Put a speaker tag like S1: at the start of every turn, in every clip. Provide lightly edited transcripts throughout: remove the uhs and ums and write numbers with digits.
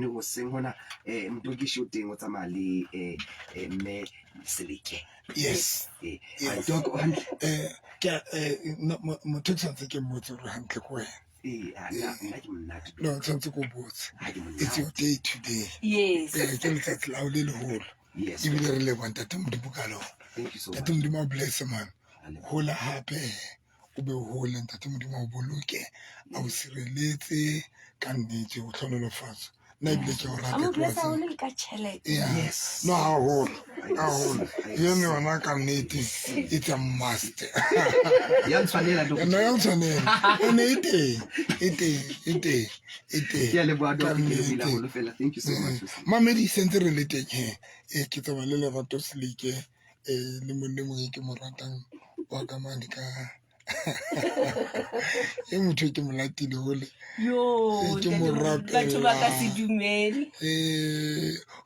S1: o seng hona mtoki shooting o tsamaya le mme Seleke.
S2: Yes.
S1: Dok o hantle
S2: motho tshwantse ke mmotse gore hantle ko wena.
S1: nna ke monate.
S2: No, tshwantse ko botse. It's your day today.
S3: Yes.
S2: Ke letsatsi la o le leholo. Ebile re leboha ntate Modimo ka lona. Ntate Modimo a bless man. Hola hape o be o hole ntate Modimo o boloke a o sireletse ka nnete o tlhonolofatso. Na ebile ke o rata tlosa. Yes. No haholo. Yena yona ka nnete it's a must.
S1: Ya ntshwanela
S2: No ya ntshwanela. Ene ite.
S1: Ke a leboha Dok, ke lebile haholo fela. Thank you so much.
S2: Mamedi sentse re le teng he ke tsaba le Lerato Seleke le monne mongwe ke mo ratang wa ka mane ka e motho ke molatile hole ke mo
S3: batho ba ka se dumele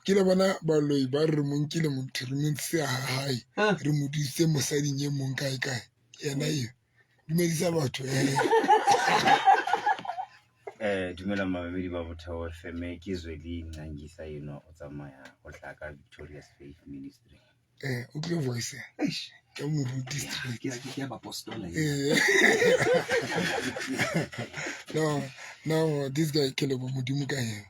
S2: ke le bona baloi ba re monkile motho re montse hae re modise mosading e mong kae yena eo dumedisa batho
S4: dumela mamedi ba Motheo FM ke Zweli Ngangisa eno o tsamaya go tla ka Victorious Faith Ministry.
S2: O tlo voice ke mo ruti straight
S1: ke ba apostola
S2: no this guy ke le bo modimo ka yena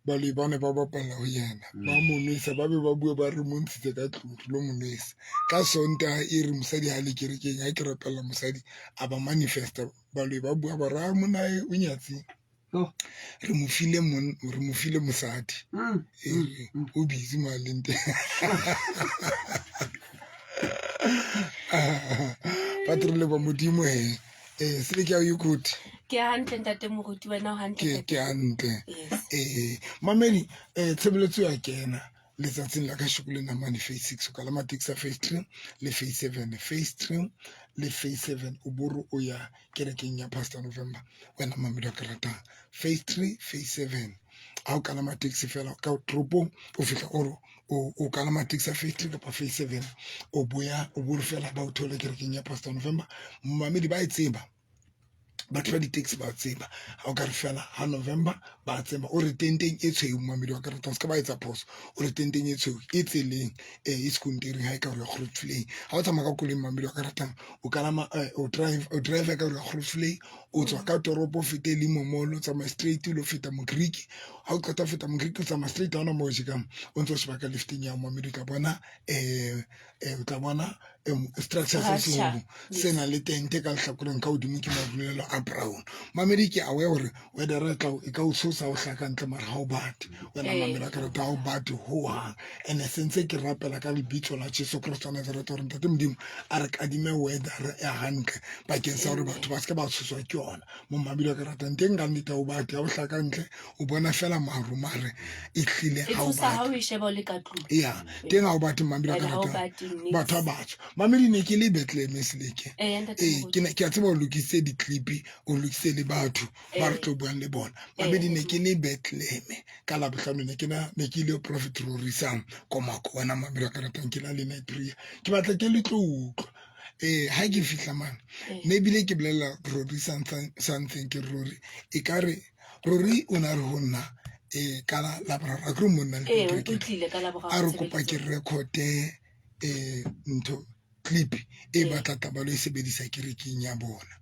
S2: baloi ba ne ba bapala ho yena ba monwesa ba be ba bua ba re montshitse ka tlotlo lo monwesa ka sonta e re mosadi ha le kerekeng ha ke rapella mosadi a ba manifesta baloi ba bua ba ra monae o nyatsi re mo file mosadi o busy malente patrole ba modimo se ke you good
S3: ke hantle ntate moruti wena o hantle
S2: ke hantle mamedi tshebeletso ya kena letsatsing la ka shukule na mane phase 6 o kalama taxi phase 3 le phase 7 phase 3 le phase 7 o boro o ya kerekeng ya Pastor November wena mamedi wa karata phase 3 phase 7 ha o kalama taxi fela ka tropong o fihla o kalama taxi phase 3 ka phase 7 o boya o boro fela ba o thola kerekeng ya Pastor November mamedi ba itseba batho ba di-taxi ba tseba ha o ka re fela ha November ba tseba o re tenteng e tshweu mamedi wa karata ska ba etsa phoso o re tenteng e tshweu e tseleng e sekontering ha e ka re ya Grootfontein ha o tsamaya ka koleng mamedi wa karata o kalama o drive ka re ya Grootfontein o tswa ka toropo fete le momolo tsamaya straight lo feta mo Greek ha o qeta feta mo Greek o tsamaya straight down mo jikang o ntse o sheba ka lifting ya mamedi ka bona o tla bona structure se seholo se na le tente ka lehlakoreng ka hodimo ke mabulelo a brown mamedi ke awe hore whether re tla e ka o tshosa o hlaka ntle mara ha o bate wena mamedi ka rata o bate ho hang ene sentse ke rapela ka lebitso la Jesu Kristo wa Nazareth hore ntate modimo a re kadime weather ya hantle bakeng sa hore batho ba se ba tshoswa ke yona mo mamedi ka rata nteng ka nnete o bate ha o hlaka ntle o bona fela maru mare e hlile ha o
S3: ha o sheba le ka tlung
S2: teng ha o bate mamedi ka rata batho ba batsho mamedi ne ke le Bethlehem Seleke ke a tseba o lokise di-clip o lokise le batho ba re tlo buang le bona mamedi ne ke le Bethlehem ka la bohlano ne ke ile Prophet Rorisang Komako wena mamedi ka ratang ke la le night prayer ke batla ke le tlo utlwa ha ke fihla man ne bile ke bolela Rorisang something ke Rori e ka re Rori o na re ho nna ka la boraro ke monna le a re kopa ke recorde ntho clip e batla taba lo e sebedisa kerekeng ya bona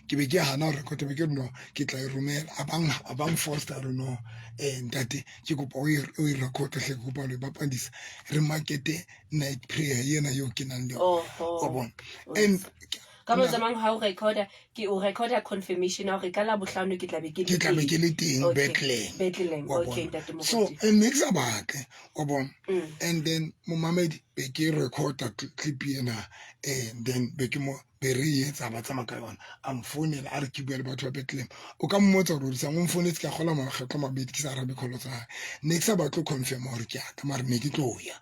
S2: ke be ke hana hore record be ke no ke tla e romela abang foster re no ntate ke kopa o e record hle ke kopa le bapadisa re markete night prayer yena yo ke nang le o bona and
S3: ka mo zamang ha o recorder ke o recorder confirmation ha re ka la bohlano ke tla be ke
S2: le teng
S3: Bethlehem ntate mo
S2: so and next about o bona and then mo mamedi be ke recorder clip yena and then be ke mo be re etsa ba tsama ka yona am phone a re ke bua le batho ba Bethlehem o ka mmotsa gore sa mo phone ke gola makgetlo mabedi ke sa arabe kholo tsa next ba tlo confirm hore ke aka mara ne ke tlo ya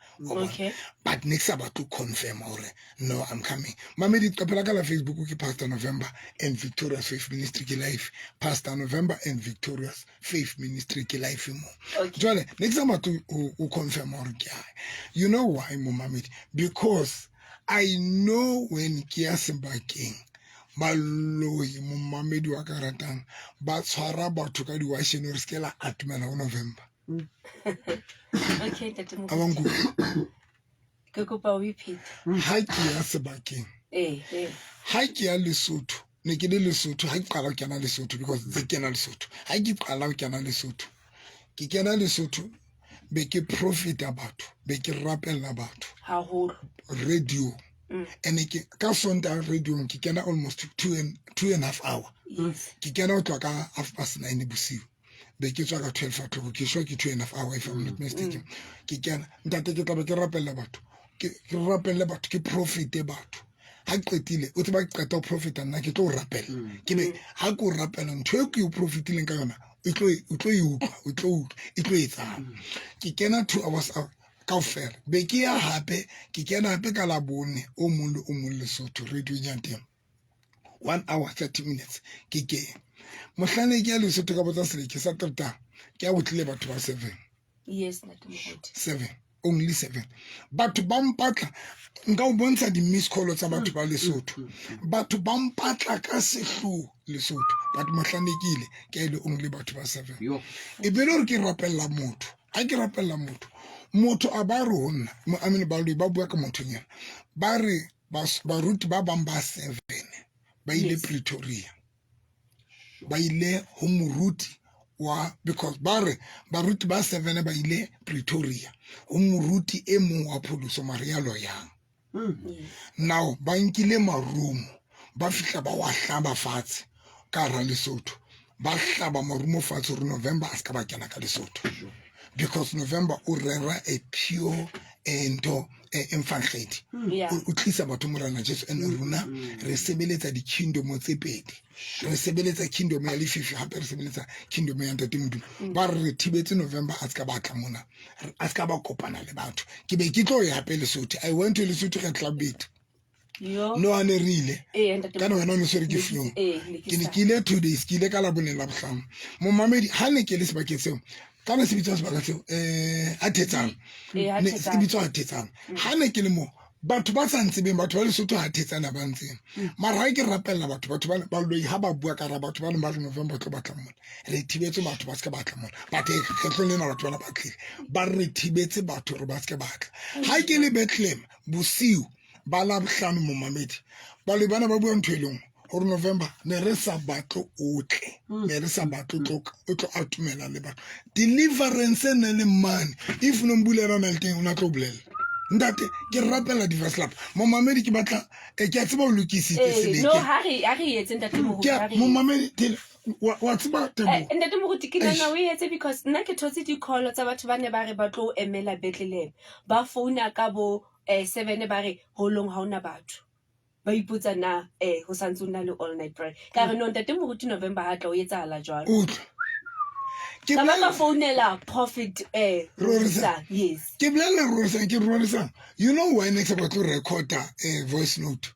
S2: but next ba tlo confirm hore no I'm coming mamedi kapela ka la Facebook ke Pastor November and Victorious Faith Ministry ke live Pastor November and Victorious Faith Ministry ke live mo jole next ba tlo o confirm hore ke you know why mo mamedi because I know when ke ya sebakeng baloi momamedi wa ka ratang ba tshwara batho ka di-washene gore se ke la atumela go November
S3: Okay, Ntate
S2: a
S3: Moruti.
S2: banko
S3: Ke kopa o iphete.
S2: ha ke ya sebakeng ha ke ya Lesotho ne ke le Lesotho ha ke qala go kena Lesotho because tse kena Lesotho ha ke qala go kena Lesotho ke kena Lesotho be ke profita batho be ke rapella batho
S3: haholo.
S2: radio and ke ka sonta radio ke kena almost 2.5 hour
S3: Yes.
S2: ke kena go tloa ka 9:30 bosiu be ke tswa ka 12 o'clock ke shwa ke 2.5 hour if I'm not mistaken ke kena ntate ke tla be ke rapella batho ke rapelle batho ke profite batho ha qetile o tseba ke qeta go profita nna ke tlo rapella ke be ha ke o rapella ntho e ke o profitileng ka yona o tlo etsang ke kena 2 hours kaofela be ke ya hape ke kena hape ka labone o mong le o mong Lesotho radio ya teng 1 hour 30 minutes ke mohlane ke ya Lesotho ka botsa seleke sa tota ke ya botlile batho ba 7
S3: Yes, Ntate Moruti.
S2: 7 only 7 batho ba mpatla nka o bontsha di-miss call tsa batho ba Lesotho batho ba mpatla ka sehloho Lesotho but mohlanekile ke ile only batho ba 7 e be le gore ke rapella motho ha ke rapella motho a ba re ho nna I mean ba bua ka motho nyana ba re baruti ba bang ba 7 ba ile Pretoria ba ile ho moruti wa because ba re baruti ba 7 ba ile Pretoria ho moruti e mong wa pholoso marialo yang now ba nkile marumo ba fihla ba wa hlaba fatshe ka ra Lesotho ba hlaba marumo fatshe re November a ska ba kena ka Lesotho because November o rera a pure ento emfangedi o tlisa batho morana Jesu and runa re sebeletsa di kingdom tse pedi re sebeletsa kingdom ya lefifi hape re sebeletsa kingdom ya Ntate Modimo ba re thibetse November a ska batla mona a ska ba kopana le batho ke be ke tlo ya hape Lesotho I went to Lesotho ka club bit no ane rile kana wena o ne swere ke fio ke ne ke ile 2 days ke ile ka la bone la bohlano mo mamedi ha ne ke le sebakeng seo kana se bitsa sebaka seo a thetsang ne se bitsa a thetsang ha ne ke le mo batho ba sa ntse beng batho ba Lesotho ha thetsana ba ntseng mara ha ke rapella batho ba lo ha ba bua ka ra batho ba le ba November tlo batla mona re thibetse batho ba ska batla mona but ke tlo nna batho ba tlile ba re thibetse batho re ba ska batla ha ke le Bethlehem bosiu ba la bohlano mo mamedi ba le bana ba bua ntho e leng gore November ne re sa batlo otle ne re sa batlo o tlo atumela le batho deliverance ne le man if no mbulela na le teng una tlo bolela ntate ke rapela di verse lap mo mamedi ke batla ke a tseba o lokisitse seleke
S3: no ha re etse Ntate Moruti
S2: mo mamedi wa tseba tebo
S3: Ntate Moruti ke nana o etse because nna ke thotse di-call tsa batho ba ne ba re ba tlo emela Bethlehem ba founa ka bo 7 ba re ho long ha ona batho ba ipotsa na ho santse na le all night prayer ka re no Ntate Moruti November ha tla o etsahala jwalo ke ba ka founela prophet Rorisa yes
S2: ke blela Rorisa you know why next about to record a voice note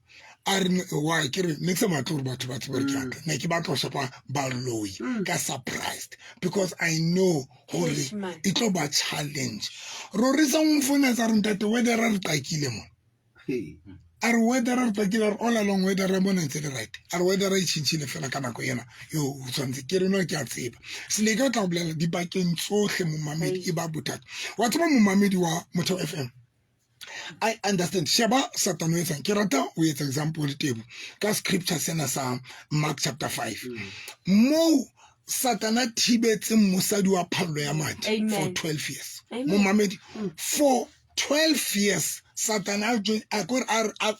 S2: are why ke re next about to batho ba tsebere ke aka ne ke ba tlo shapa ba loi ka surprised because I know hore it tlo ba challenge Rorisa mfuna tsa re ntate weather re takile mo are weather re takile all along weather re bona ntse le right are weather re tshintshile fela ka nako yena yo o tsantse ke reno ke a tseba se le ka tla bolela di bakeng tsohle mo mamedi e ba bothata wa tseba mo mamedi wa Motho FM I understand sheba Satan o etsang ke rata o etsa example table ka scripture sena sa Mark chapter 5 mo Satan a thibetse mosadi wa phallo ya madi for 12 years mo mamedi for 12 years Satan a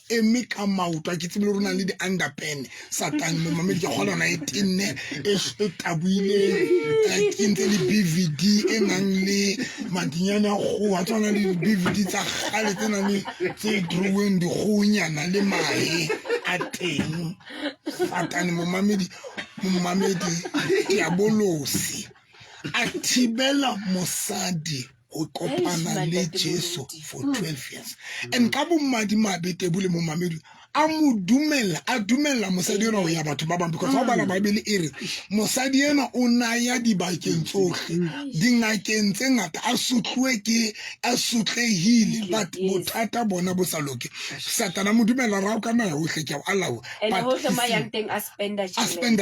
S2: eme ka maoto a ke tsebe le rona le di-underpen Satan mo mamedi ke kgona na e tenne e tabuile ke ntse le BVD e nang le madinyana go a tswana le BVD tsa gale tse nang le tse drawing digonyana le mae a teng Satan mo mamedi ke a bolosi a thibela mosadi o kopana le Jesu for 12 years and ka bo madimabe tebule mo mamedi a dumella mosadi ena o ya batho ba bang, because ha o bala Bible e re mosadi ena o naya dibakeng tsohle dingakeng tse ngata a sotlehile, but bothata bona bo sa loke. Satana mo dumella ra o kana ya hohle ke a alawa,
S3: and
S2: but
S3: hohle ma yang teng a spenda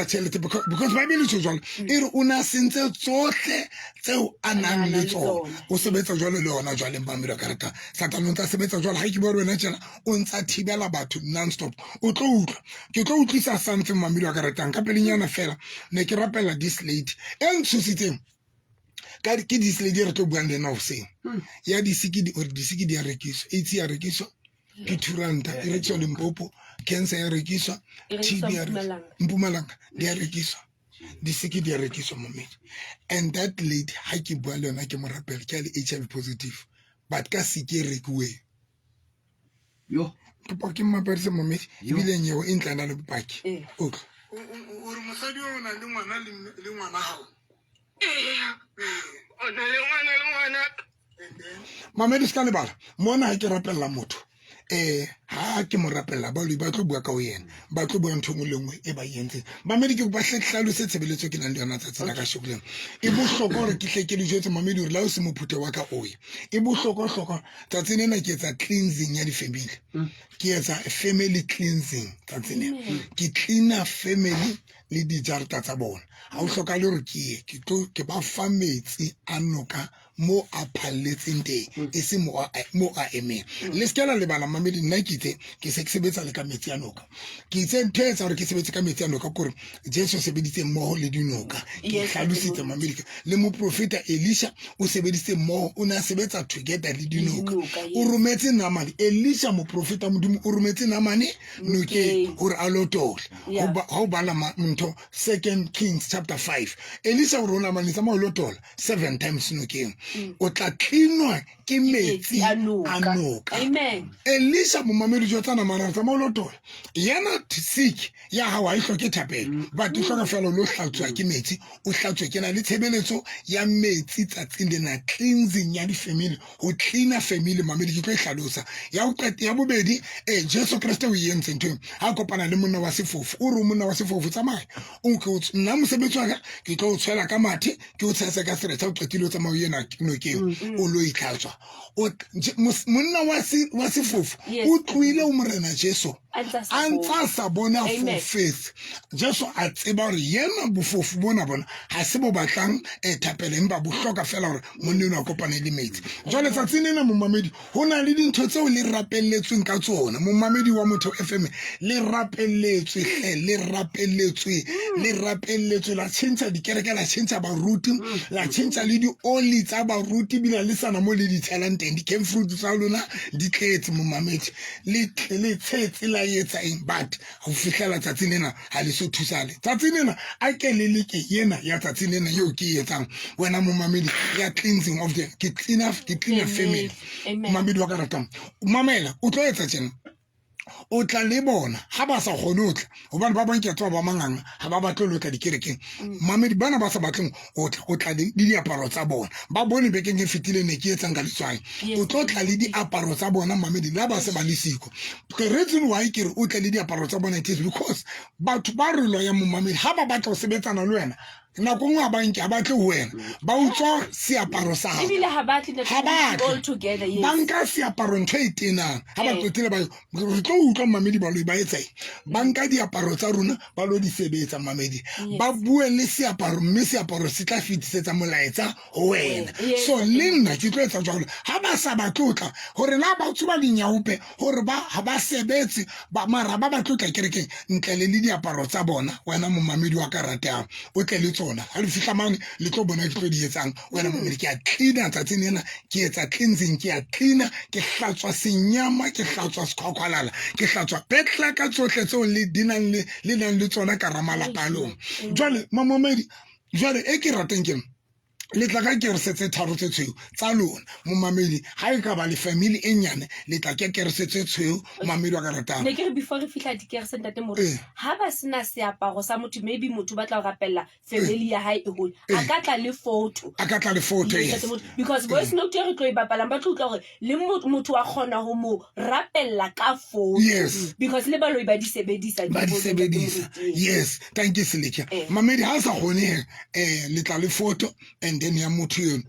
S2: tšhelete because Bible e tšho jwalo e re o na sentse tsohle tseo a nang le tsona. O sebetsa jwalo le yona jwale mamelo ka reka Satana o ntse sebetsa jwalo ha ke bua wena tjena o ntse thibela batho non stop. O tlo utlwa ke tlo utlwisa something mamelo ka retang ka pelenyana fela ne ke rapela this lady e ntshositseng ka ke this lady re tlo buang le na o seng ya disiki di a rekiswa, AIDS ya rekiswa, ke Turanta e rekiswa Limpopo, cancer ya rekiswa, TB ya Mpumalanga di a rekiswa, disiki di a rekiswa mamedi. And that lady ha ke bua le yona ke mo rapela ke le HIV positive, but ka siki e rekiwe
S1: yo
S2: ke pa ke maperise mamedi ebile nyewo e ntlana le bopaki o re mosadi o na le ngwana hao o na le ngwana mamedi ska lebala mona ha ke rapella motho ha ke mo rapella ba tlo bua ka o yena, ba tlo bua ntho le ngwe e ba yentseng. Mamedi ke ba hlahlo se tshebeletso ke nang le yona tsa tsela ka shokuleng e bohloko gore ke hle ke le jetse mamedi hore la o se mophute wa ka oya e bohloko tsa tsenena ke etsa cleansing ya di family, ke etsa family cleansing tsa tsenena, ke cleaner family le di jarta tsa bona. Ha o hloka le hore ke ba fa metsi a noka mo a phalletseng teng e se mo a emeng le skela le bana mamedi nna ke se ke sebetsa le ka metsi a noka, ke tsetsa hore ke sebetse ka metsi a noka gore Jesu sebeditse mmoho le dinoka. Ke hlalositse mamedi le mo profeta Elisha o sebeditse mmoho, o na sebetsa together le dinoka. O rometse Naamani, Elisha mo profeta modimo o rometse Naamani noke hore a lotole. Ha o bala ntho 2 Kings chapter 5 Elisha o rona Naamani tsa mo lotola 7 times nokeng o tla cleanwa ke metsi a noka.
S3: Amen.
S2: Elisha mo mamedi jo tsana mana tsa mo lotola yana sick ya ha wa ihloke thapelo, but o hloka fela lo hlatswa ke metsi, o hlatswe ke na le tshebeletso ya metsi tsatsing le na cleansing ya di family, ho cleaner family mamedi ke tlo hlalosa ya o qete ya bobedi Jesu Kriste o yentse ntwe ha kopana le monna wa sefofu o re monna wa sefofu tsamaya o ke nna mosebetsi wa ka ke tlo tshwela ka mathe ke o tshetse ka seretse o qetile o tsamaya yena nokeng o lo itlhatswa monna wa sefofu o tloile o morena Jesu antsa sa bona for faith. Jesu a tseba hore yena bofofu bona ha se bo batlang thapelo empa bo hloka fela hore monna o kopane le metsi. Jwale tsatsing lena mo mamedi ho na le dintho tseo le rapelletsweng ka tsona mo mamedi wa Motho FM le rapelletswe la tšhentšha dikereke la tšhentšha baruti la tšhentšha le di oli tsa baruti bila le sana mo le di tshelang teng di came fruit tsa lona di tletse mo mamedi le tshetse la yetsa eng, but ho fihlela tsatsing lena ha le so thusale tsatsing lena a ke le leke yena ya tsatsing lena yo ke etsang wena mo mamedi ya cleansing of the ke cleaner family. Mamedi wa ka ratang mamela o tlo etsa tjena o tla le bona ha ba sa kgone o tla hobane ba bang ke tsa ba manganga ha ba batle lo tla dikerekeng mamedi bana ba sa batleng o tla le diaparo tsa bona ba bone bekeng e fitile ne ke etsang ka letswai o tlo tla le diaparo tsa bona mamedi la ba se ba le siko. The reason why ke re o tla le diaparo tsa bona it is because batho ba re lo ya mo mamedi ha ba batla ho sebetsana le wena nako ngwe ba nke ba tle ho wena ba utswa seaparo sa hao
S3: ebile ha ba tle all together. Yes,
S2: banka seaparo ntho e tenang ha ba tlotile ba re tlo utlwa mamedi ba lo ba etsa banka diaparo tsa rona ba lo di sebetsa mamedi ba bue le seaparo mme seaparo se tla fitisetsa molaetsa ho wena. So le nna ke tlo etsa jwalo ha ba sa ba tlotla hore na ba tsuba dinyaupe hore ba ha ba sebetse ba mara ba tlotla kerekeng ntle le diaparo tsa bona wena mo mamedi wa karata o tle le tsona ha le fihla mane le tlo bona ke tlo di etsang wena mamedi ke a cleaner tsatsing lena ke etsa cleansing ke a cleaner ke hlatswa senyama ke hlatswa sekhwakhwalala ke hlatswa petla ka tsohle tseo le dinang le tsona ka ramala palong. Jwale mamamedi jwale e ke rateng ke le tla ka kerese tse tharo tse tshweu tsa lona momamedi ga e ka ba le family e nyane le tla ke kerese tse tshweu momamedi wa ka ratang
S3: ne ke re before re fihla dikerese ntate moro ha ba sena seaparo sa motho maybe motho ba tla go rapella family ya hae e hole a ka tla le photo yes because voice note re tlo e bapalang ba tlo utlwa gore le motho wa kgona go mo rapella ka photo because le baloi ba di sebedisa
S2: yes thank you Seleka mamedi ha sa gone le tla le photo and then ya motho yono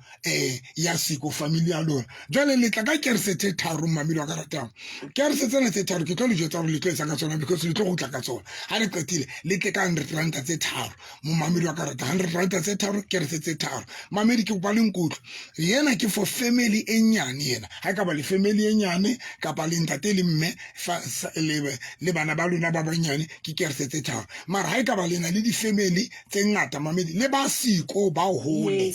S2: ya siko family ya lona jwale le tla ka kerese tse tharo mamedi wa ka ratang kerese tsena tse tharo ke tlo le jwetsa gore le tlo etsa ka tsona because le tlo go tla ka tsona ha re qetile le tle ka 100 rand tse tharo mo mamedi wa ka ratang 100 rand tse tharo kerese tse tharo mamedi ke ba le nkutlo yena ke for family e nyane yena ha ka ba le family e nyane ka ba le ntate le mme le bana ba lona ba banyane ke kerese tse tharo mara ha ka ba lena le di family tse ngata mamedi le ba siko ba hole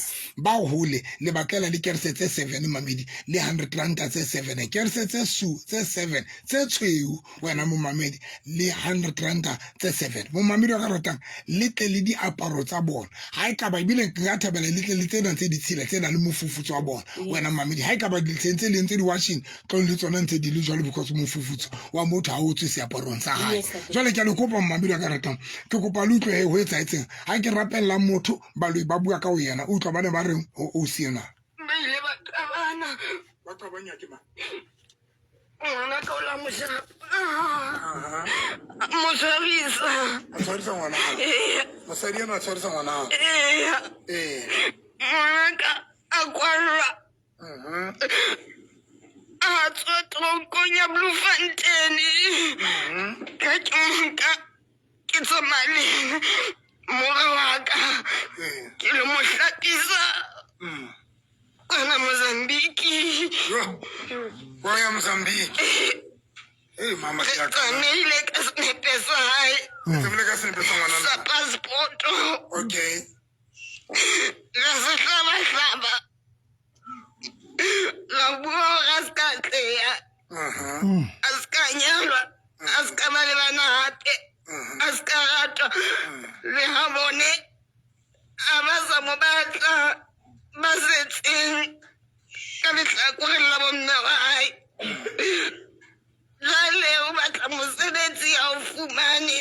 S2: le batlela le kerese tse 7 mamedi le 100 rand tse 7 kerese tse 7 tse tshweu wena mo mamedi le 100 rand tse 7 mo mamedi wa ka ratang le tle le diaparo tsa bona ha e ka ba ibile ka thabela le tle le tsena tse di tshila tsena le mofufutso wa bona wena mamedi ha e ka ba di tsentse le ntse di washing tlo le tsona ntse di le jwalo because mofufutso wa motho ha o tswe seaparong sa hae jwale ke le kopa mamedi wa ka ratang ke kopa le utlwe ho etsa etseng ha ke rapella motho baloi ba bua ka o yena o utlwa bana ba re o siena
S5: ba ile ba tabana
S2: ba tabanya ke ma
S5: ngwana ka ola mosarisa
S2: tshwarisa ngwana mosadi yana tshwarisa ngwana
S5: ngwana ka a kwalla a tswa tronkong ya Bloemfontein ka ke tsamaleng mora wa ka ke le mohlapisa kwana Mozambique
S2: ya Mozambique mama ya ka
S5: ile ka snepe sa hae sa passport
S2: okay
S5: la se hlaba la bua ga ska tleya a ska nyalwa a ska ba le bana hape a ska rata le ha bone a ba sa mo batla ba setseng ka lehlakoreng la bomme wa hae jwale o batla mosebetsi ha o fumane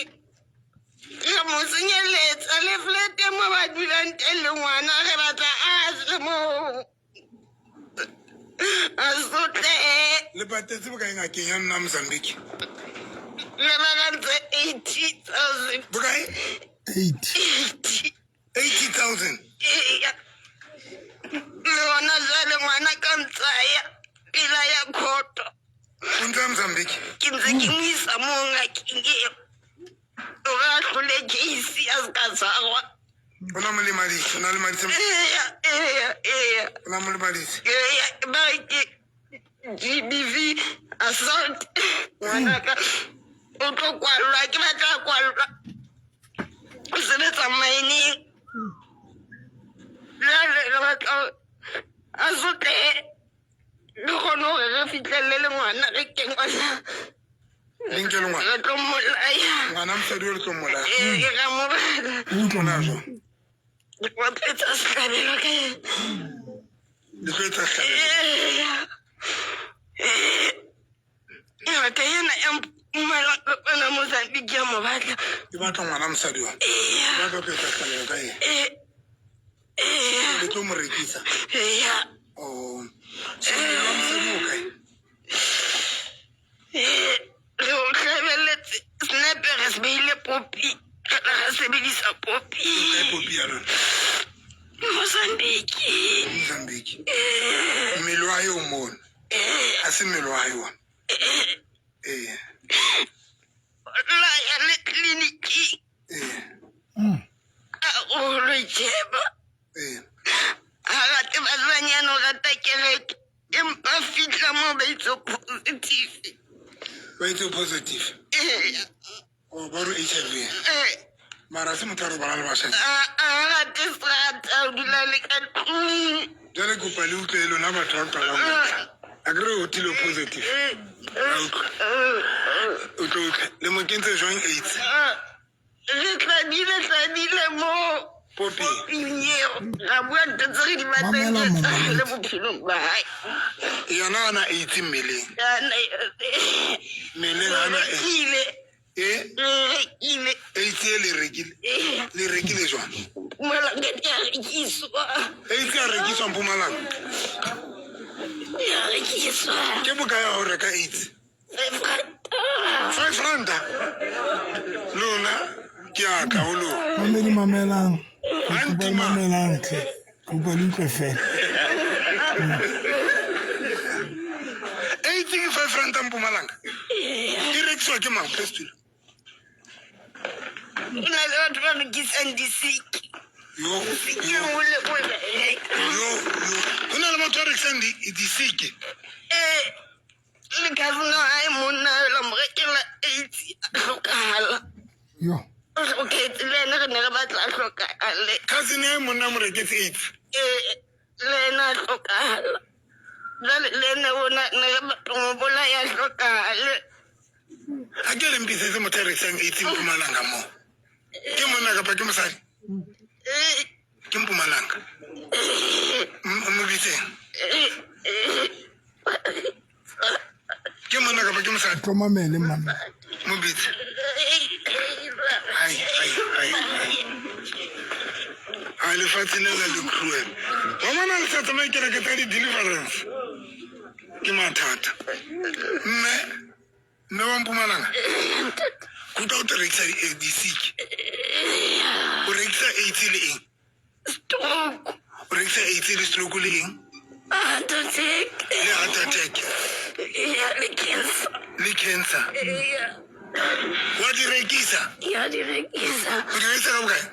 S5: ka mo senyeletsa le flete mo ba dulang teng le ngwana re batla a moo a sotle
S2: le patetse bokae ngakeng ya nna Mozambique
S5: le bagantse 80,000
S2: bokae 80,000
S5: le ona jwale ngwana ka ntsaya pela ya khoto
S2: o ntse Mozambique
S5: ke ntse ke mo isa mo ngakeng eo o ga hlole case a se ka tshwarwa
S2: o na le madi
S5: ba ke GBV assault ngwanaka o tlo kwallwa ke batla kwallwa o sebetsa mining re batla a sotle le kgone gore re fitlhelele le ngwana re kengwana re tlo mmolaya
S2: ngwana mosadi o le tlo mmolaya
S5: ke ra mo bala
S2: o utlwana jo
S5: wa phetsa setlhabelo ka ena
S2: le tlo etsa setlhabelo
S5: ngaka ena ya mmala kapana Mozambique ya mo batla
S2: e batla ngwana mosadi wa ba tlo etsa setlhabelo ka ena le tlo mo rekisa setlhabelo wa mosadi o kae
S5: re o tlhabeletse snepe re se behile popi ra sebedisa popi
S2: popi ya lona
S5: Mozambique
S2: mmele wa hae o mona a se mmele wa hae ona
S5: la ya le kliniki a o lo jeba a rate bazanyana o rata kereke empa fitla mo ba itse
S2: positive o ba re HIV mara se motho a robala le basadi
S5: a rate strata o dula le ka
S2: jale kopa le utlwe lona batho ba qalang a kere o tile positive o tlo utlwe le mo kentse joint AIDS
S5: re tladile mo
S2: Poppy.
S5: Ga bua ntse re di batlang le bophelong ba hae.
S2: Yona ana 18 million. Million ana
S5: ile
S2: 80 le rekile jwang?
S5: Mpumalanga ya rekiswa.
S2: 80 a rekiswa Mpumalanga.
S5: Ya rekiswa.
S2: Ke bokae ho reka 80? 5 rand. Lona ke a ka ho lona.
S6: Mamedi mamelang.
S2: Anti
S6: Mamelang tle. Go bolitle fela.
S2: 85 rand Mpumalanga. Ke rekiswa ke mang Prestulo?
S5: Una le batho ba rekisang disiki.
S2: Yo.
S5: Ke hole bona.
S2: Hona le batho ba rekisang disiki.
S5: Le kazuna ai monna la morekela 80 hlokahala.
S6: Yo.
S5: Okay, lena re ne re batla hlokahala.
S2: Cousin ya monna mo reketse 80.
S5: Lena hlokahala. Lena bona ne re batla bola ya hlokahala.
S2: A ke le mpise mo rekisang 80 Mpumalanga mo. Ke monna ka pa ke mosadi. Ke Mpumalanga. Mo bitse. Ke monna ka pa ke mosadi.
S6: Tomamele mama.
S2: Mo bitse. Ai. Le fatile le cruel. Wa mana le tsatsa mai kere ke tsa di deliverance. Ke mathata. Me wa Mpumalanga. Kuta o rekisa di sick. O rekisa 80 le eng?
S5: Stroke.
S2: O rekisa 80 le stroke le eng?
S5: Heart attack.
S2: Le heart attack.
S5: Le cancer.
S2: Le cancer. Wa di rekisa?
S5: Ya di rekisa.
S2: O di rekisa ka bokae?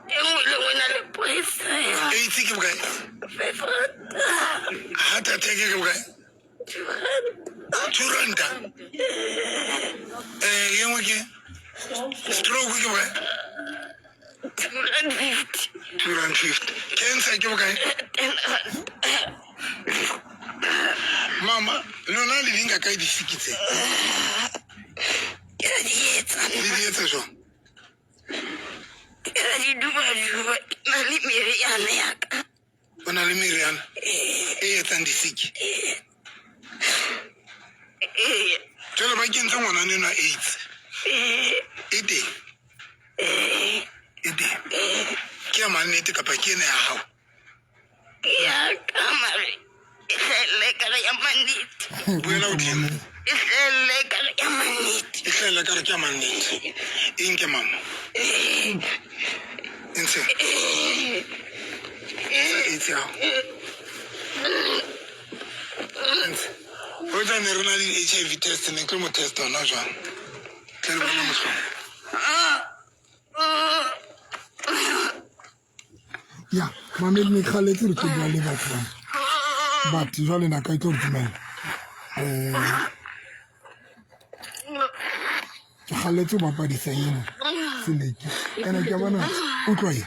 S5: Engwe na le presa ya.
S2: 80 ke bokae?
S5: 5 rand.
S2: Heart attack ke bokae? 2 rand. Yengwe ke? Stroke ke bokae?
S5: 250.
S2: 250. Cancer ke bokae?
S5: 10 rand.
S2: Mama, lona le dinga kae di sikitse?
S5: Ya di etsa.
S2: Le di etsa jwang?
S5: Ya di duba na le meriana ya ka.
S2: O na le meriana e etsang di siki. Jwale ba kentse ngwana nena AIDS. E teng. Ke ya mannete kapa ke ena ya hao?
S5: Ya kamare. Ihlele ka ya maniti.
S2: Buela hodimo.
S5: Ihlele ka ya maniti.
S2: E hlahela ka re ke ya mannete. Eng ke mama? Ntse. It's out. Ho tla ne re na le HIV test ne ke mo test ona jwang? Ke re bona mosho.
S6: Ya, mamedi ne khaletse re ke bua le batho bana. But jwale na ka itlo re dumela. Ke khaletse ba padisa eno. Seleki. Ena ke bona o tloye.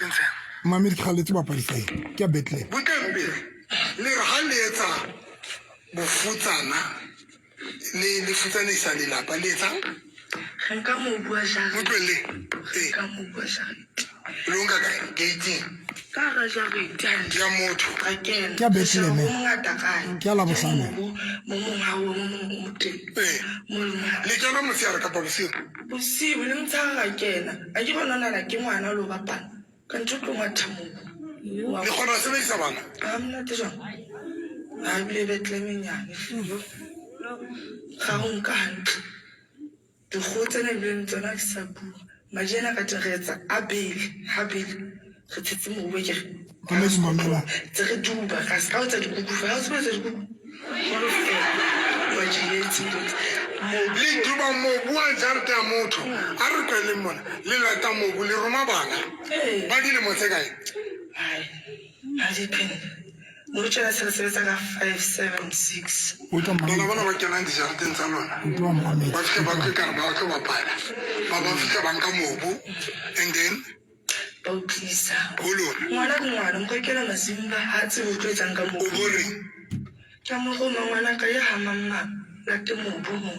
S2: Ntse.
S6: Mamedi ke khaletse ba padisa eno. Ke Bethlehem.
S2: Bukambe. Le re ha le etsa bofutsana le futsana isa le lapa le etsa
S5: Nka mo bua jang.
S2: motlwele
S5: Ka mo bua jang.
S2: longa ka gating
S5: Ka ga jang itang.
S2: ya motho
S5: Ka kena.
S6: Ke Bethlehem.
S5: Mo ngata kae.
S6: Ke a Labosane.
S5: Mo monghawo mo teng. Mo
S2: le kana mosiare kapa bosigo
S5: bosibu le ntshanga kena. A ke bona nana ke ngwana lo bapala. Ka ntlo ngwathamo.
S2: le kgona ho sebedisa bana
S5: Amna te jang. A bile Bethlehem nyane. Ga o nka hantle. Dikgotsene le tsona ke sa bua. Majena ka tretsa a bele ha bele. Re tsetse mo bue ke.
S6: Mamedi mamela.
S5: Tse re duba ka ska o tsa dikuku fa o se dikuku. Mo fe. Wa jiyetsi.
S2: le duba mobu wa jarete ya motho a re kwele mona le lata mobu le roma bana ba dilemo tse kae
S5: Ai. Ha di pen. Mo tsela se sebetsa ka 576.
S6: O tla
S2: bona
S6: mamedi.
S2: bona ba kenang dijareteng tsa lona
S6: O tla mamedi.
S2: ba fitlhe ba tlo kare ba tlo bapala ba fitlhe ba nka mobu and then
S5: Ba utlisa.
S2: ho lona
S5: Ngwana ke ngwana mo kekela masimba ha tse o tlo etsang ka mo.
S2: o bore
S5: Ke mo go ngwana ka ya ha mama. late mobu mo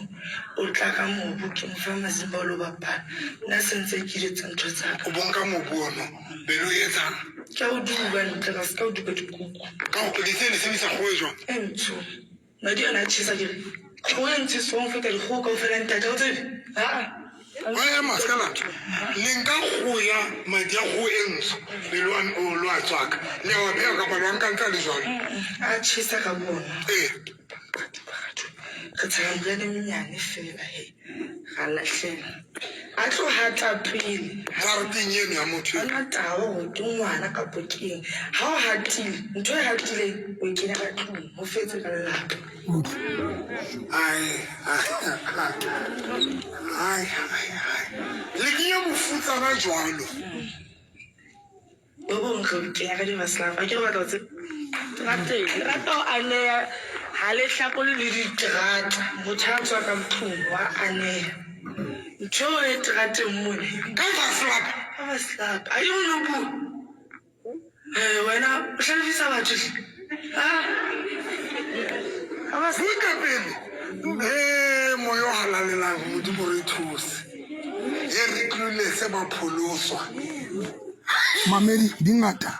S5: o tla ka mobu ke mo fa masimba o lo bapala nna sentse ke diretse ntho tsaka
S2: o bonka mobono be lo etsang
S5: ke a o duba ntle ka se ka o duba dikuku
S2: ka go pledise le sebisa go e jwang
S5: e ntsho madi ana a tšhisa kere go e ntse song feta dikgogo ka o fela ntate o tsebe
S2: wa ema skala le nka go ya madi a go e ntsho le lo a tswaka le wa pheo kapa lo nka ntla le jwalo
S5: a tšhisa ka bona
S2: ee
S5: re tshamile le menyane fela he ga latlhela a tlo hatla pele
S2: jareteng eno ya motho
S5: ana taba gore ke ngwana ka pokeng ga o hatile ntho e hatileng o e kenya ka tlong mo fetse ka lelapa
S2: le kenya mofutsana jwalo
S5: bo bongwe o kenya ka divaslava ke re batla tse terata o aneya ga le tlhakole le diterata motho a tswa ka mothong wa aneya ntho e terateng mone
S2: ka vaslapa
S5: avaslapa a yo nopo wena o hlalefisa batho
S2: buka pele moya o halalelang modimo re thuse e re tlolese bapholoswa mamedi dingata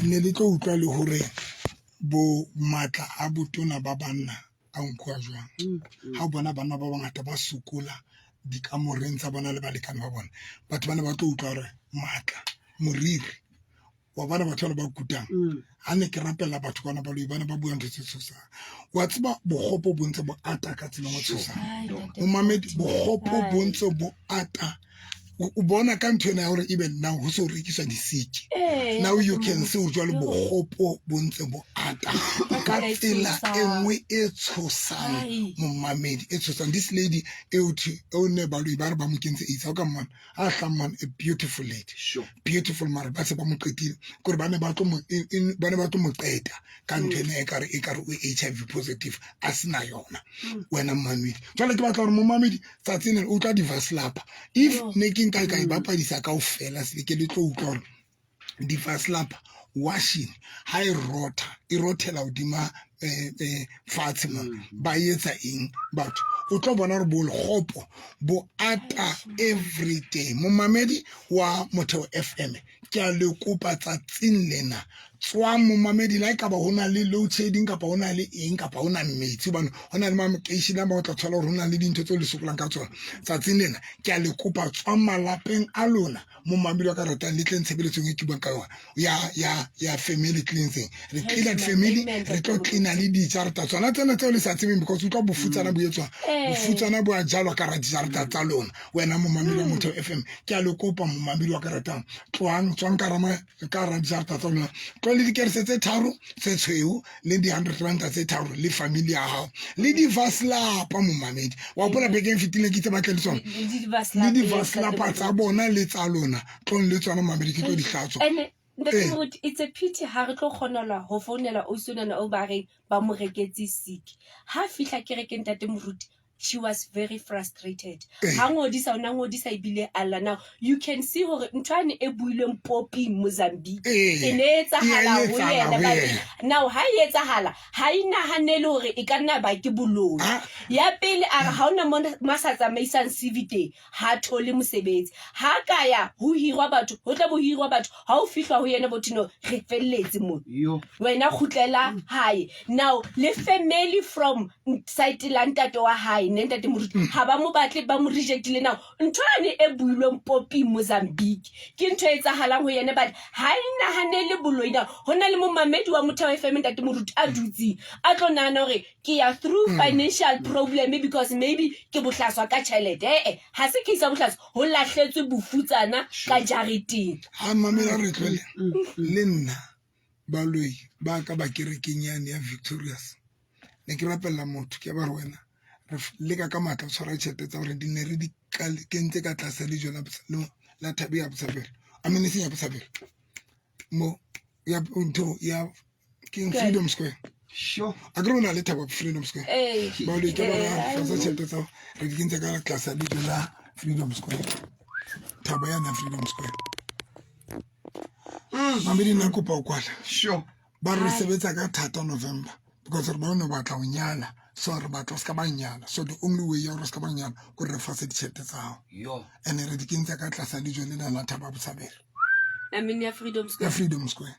S2: ne le tlo utlwa le hore bo matla a botona ba banna a nkwa jwang ha bona bana ba bangata ba sokola dikamoreng tsa bona le balekane ba bona batho ba ne ba tlo utlwa hore matla moriri wa bana batho ba kutang ha ne ke rapela batho bana ba lo bana ba buang ntse tshosang wa tseba bogopo bo ntse bo ata ka tsela mo tshosang mo mamedi bogopo bo ntse bo ata o bona ka ntho ena ya gore even now ho so rekiswa disiki now you can see jwa le bogopo bo ntse bo ata ka tsela e nngwe e tshosang mo mamedi e tshosang this lady e uthi o ne ba lo ba re ba mo kentse itsa ka mona a hlamman a beautiful lady beautiful mara ba se ba mo qetile gore ba ne ba tlo mo qeta ka ntho ena e kare o HIV positive a sena yona wena mamedi jwale ke batla gore mo mamedi tsatsene o tla divaslapa if ne ke nka ka ibapadisa ka ofela se ke le tlo utlwa gore divaslapa washing ha e rothela hodima fatshe mo ba etsa eng batho o tlo bona gore bolegopo bo ata every day mo mamedi wa Motheo FM ke a le kopa tsatsing lena tswa mo mamedi la ka ba hona le load shedding kapa hona le eng kapa hona metsi bana hona le mamocation a ba tla thola gore hona le dintho tse le sokolang ka tsona tsatsing lena ke a le kopa tswa malapeng a lona mo mamedi wa ka ratang le tleng tshebeletsong e ke bua ka yona ya family cleansing re clean family re tlo clean le di jarata tsona tsena tse le sa tsebeng because o tlo bofutsana bo etswa bofutsana bo a jalwa ka ra di jarata tsa lona wena mo mamedi wa Motheo FM ke a le kopa mo mamedi wa ka ratang tswang ka ra di jarata tsa lona le dikerese tse tharo tse tshweu le di 100 ranta tse tharo le family ya hao le di vaslapa mo mamedi wa bona bekeng fitile ke tse batle le tsona le di vaslapa tsa bona le tsa lona tlong le tsona mamedi ke tlo di hlatswa
S3: it's a pity ha re tlo kgonela ho founela o sonana o ba re ba mo reketse sick ha fihla kereke ntate moruti she was very frustrated ha ngodisa ibile alla now you can see hore ntwane e buileng popi Mozambique enetsa hala ho yena ba now ha etsa hala ha ina hanele hore e ka nna ba ke boloi ya pele a ha ona masa tsamaisang CVD ha thole mosebetsi ha kaya ho hirwa batho ho tla bo hirwa batho ha o fihla ho yena bothino re felletse mo wena khutlela hae now le family from site lantate wa hae ntate moruti ha ba mo batle ba mo rejectile now ntwane e builweng popi Mozambique ke ntho e tsahalang ho yena but ha ina hanele boloi now hona le mo mamedi wa Motheo FM ntate moruti a dutsi a tlo nana hore ke ya through financial problem because maybe ke bohlaswa ka tšhelete ha se ke sa bohlaswa ho lahletswe bofutsana ka jareteng
S2: ha mamela re tlole le nna baloi ba ka ba kerekeng yane ya Victorious ne ke rapella motho ke ba re wena le ka matla tshwara tšhelete tsa gore di ne re di kentse ka tlase le jona la thabi ya botshabelo a mene se ya botshabelo mo ya ntho ya King Freedom Square
S1: sure
S2: agrona le thaba Freedom Square ba le ke ba fa tšhelete tsa re di kentse ka tlase le jona Freedom Square thaba ya na Freedom Square mamedi nna kopa o kwala
S1: sure
S2: ba re sebetsa ka 3 November because re ba no batla o nyala so re batla o ska ba nyala so the only way ya re ska ba nyala go re fa se ditšhelete tsa gago
S1: yo
S2: and re di kentse ka tlasa dijo le lana Thaba Botshabelo
S3: I mean ya Freedom
S2: ya
S3: Square.
S2: Freedom Square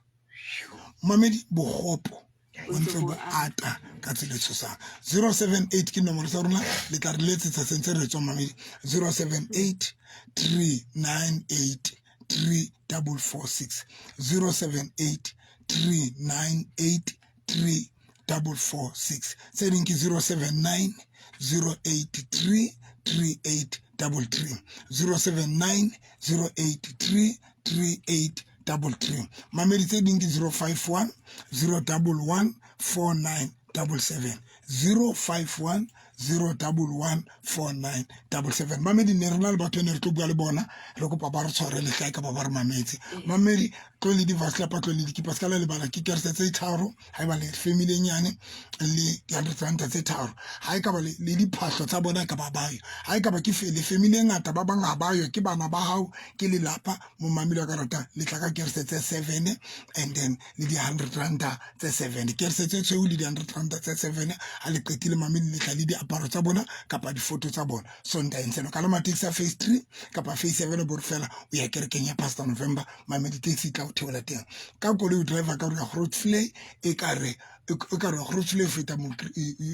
S2: mamedi bogopo o ntse bo ata ka tsela tshosang 078 ke nomoro tsa rona le tla re letsetsa sentse re tswa mamedi 078 398 3446 078 398 3446 tse ding ke 079 083 3833 079 083 3833 mamedi tse ding ke 051 011 4977 051 011 4977 mamedi ne rena le batho ne re tlo bua le bona re kopa ba re tshware le gae ka ba re mametse mamedi tlo le divaslapa tlo le dikipa ska le bala ke kerse tse tharo ha e ba le family nyane le ya retsanta tse tharo ha e ka ba le diphahlo tsa bona ka ba bayo ha e ka ba ke le family ngata ba bang ha bayo ke bana ba hao ke le lapa mo mamedi wa karata le tla ka kerse tse 7 and then le di 100 randa tse 7 kerse tse tshweu le di 100 randa tse 7 a le qetile mamedi le tla le di aparo tsa bona kapa di photo tsa bona sonta entseno ka la taxi phase 3 kapa phase 7 bo fela o ya kerekeng ya Pastor November mamedi taxi tla o theola teng ka koloi driver ka re ya Grootflay e ka re Grootflay feta mo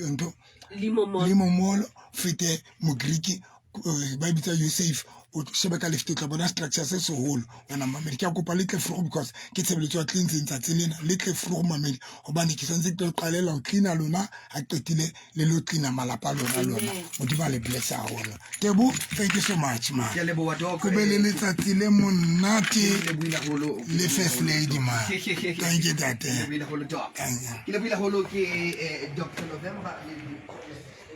S2: ento limo mall fete mo Greek ba bitsa you safe o shebe ka left tla bona structure se seholo wena mamedi ke a kopa le tle fro because ke tshebeletso ya cleansing tsa tselena le tle fro mamedi hobane ke sentse ke qalela o cleana lona a qetile le lo cleana malapa lona o di ba le bless a hona Tebo thank you so much man
S1: ke le boa doko
S2: go be le letsatsi le monate
S1: le buila holo
S2: le first lady man thank you tate
S1: le buila holo doc ke le buila holo ke Dr. November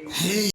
S2: hey